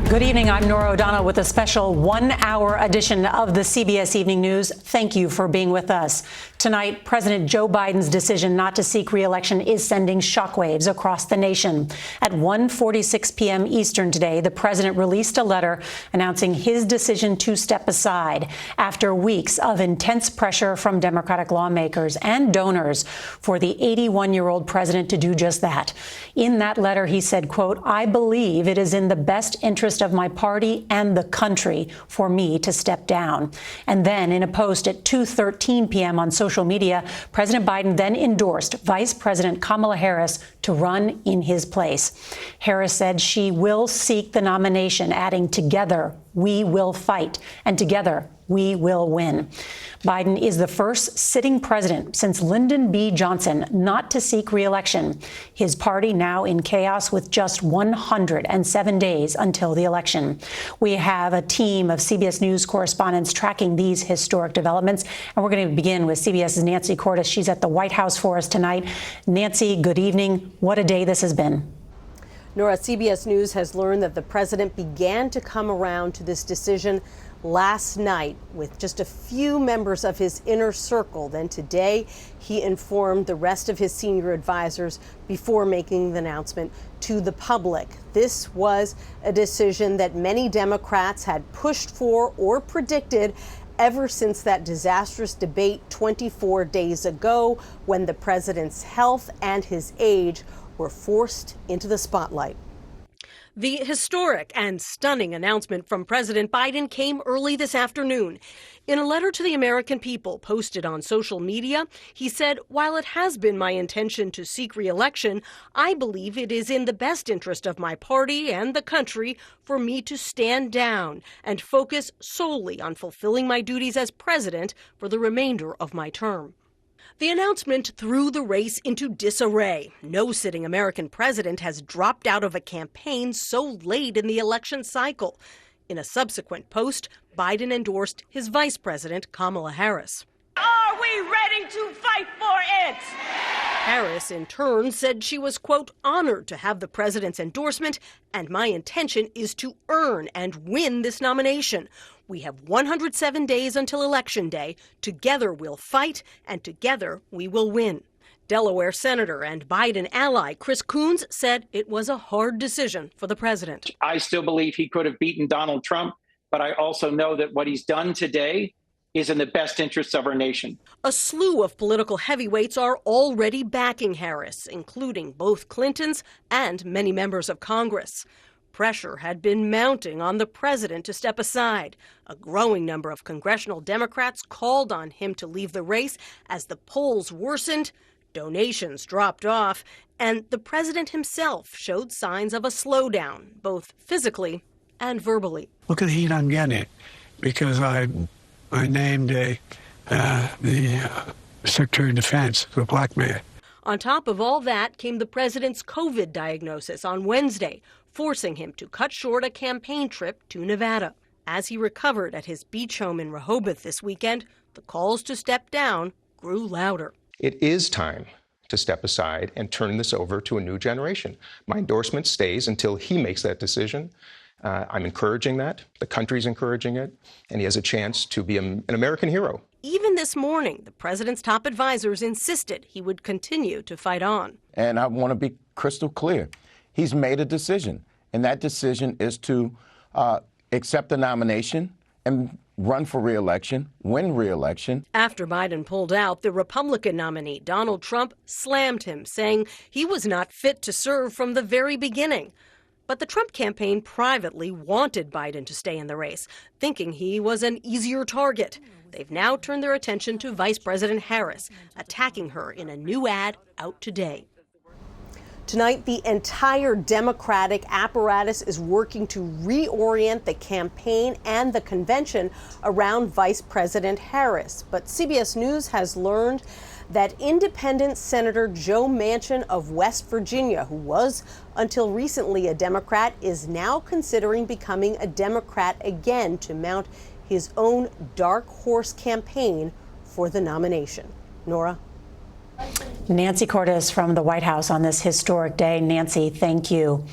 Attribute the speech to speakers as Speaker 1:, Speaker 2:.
Speaker 1: Good evening. I'm Norah O'Donnell with a special one-hour edition of the CBS Evening News. Thank you for being with us. Tonight, President Joe Biden's decision not to seek re-election is sending shockwaves across the nation. At 1:46 p.m. Eastern today, the president released a letter announcing his decision to step aside after weeks of intense pressure from Democratic lawmakers and donors for the 81-year-old president to do just that. In that letter, he said, quote, "I believe it is in the best interest of my party and the country for me to step down." And then in a post at 2:13 p.m. on social media, President Biden then endorsed Vice President Kamala Harris to run in his place. Harris said she will seek the nomination, adding, "Together we will fight, and together we will win." Biden is the first sitting president since Lyndon B. Johnson not to seek re-election. His party now in chaos with just 107 days until the election. We have a team of CBS News correspondents tracking these historic developments, and we're going to begin with CBS's Nancy Cordes. She's at the White House for us tonight. Nancy, good evening. What a day this has been.
Speaker 2: Norah, CBS News has learned that the president began to come around to this decision last night with just a few members of his inner circle. Then today, he informed the rest of his senior advisors before making the announcement to the public. This was a decision that many Democrats had pushed for or predicted ever since that disastrous debate 24 days ago, when the president's health and his age were forced into the spotlight.
Speaker 3: The historic and stunning announcement from President Biden came early this afternoon. In a letter to the American people posted on social media, he said, "While it has been my intention to seek re-election, I believe it is in the best interest of my party and the country for me to stand down and focus solely on fulfilling my duties as president for the remainder of my term." The announcement threw the race into disarray. No sitting American president has dropped out of a campaign so late in the election cycle. In a subsequent post, Biden endorsed his Vice President Kamala Harris.
Speaker 4: Are we ready to fight for it?
Speaker 3: Harris, in turn, said she was, quote, "honored to have the president's endorsement, and my intention is to earn and win this nomination. We have 107 days until Election Day. Together we'll fight, and together we will win." Delaware Senator and Biden ally Chris Coons said it was a hard decision for the president.
Speaker 5: I still believe he could have beaten Donald Trump, but I also know that what he's done today is in the best interests of our nation.
Speaker 3: A slew of political heavyweights are already backing Harris, including both Clintons and many members of Congress. Pressure had been mounting on the president to step aside. A growing number of congressional Democrats called on him to leave the race as the polls worsened, donations dropped off, and the president himself showed signs of a slowdown, both physically and verbally.
Speaker 6: Look at the heat I'm getting because I named the Secretary of Defense a black man.
Speaker 3: On top of all that came the president's COVID diagnosis on Wednesday, forcing him to cut short a campaign trip to Nevada. As he recovered at his beach home in Rehoboth this weekend, the calls to step down grew louder.
Speaker 7: It is time to step aside and turn this over to a new generation. My endorsement stays until he makes that decision. I'm encouraging that. The country's encouraging it. And he has a chance to be an American hero.
Speaker 3: Even this morning, the president's top advisors insisted he would continue to fight on.
Speaker 8: And I want to be crystal clear. He's made a decision, and that decision is to accept the nomination and run for re-election, win re-election.
Speaker 3: After Biden pulled out, the Republican nominee, Donald Trump, slammed him, saying he was not fit to serve from the very beginning. But the Trump campaign privately wanted Biden to stay in the race, thinking he was an easier target. They've now turned their attention to Vice President Harris, attacking her in a new ad out today.
Speaker 2: Tonight, the entire Democratic apparatus is working to reorient the campaign and the convention around Vice President Harris. But CBS News has learned that independent Senator Joe Manchin of West Virginia, who was until recently a Democrat, is now considering becoming a Democrat again to mount his own dark horse campaign for the nomination. Norah?
Speaker 1: Nancy Cordes from the White House on this historic day. Nancy, thank you.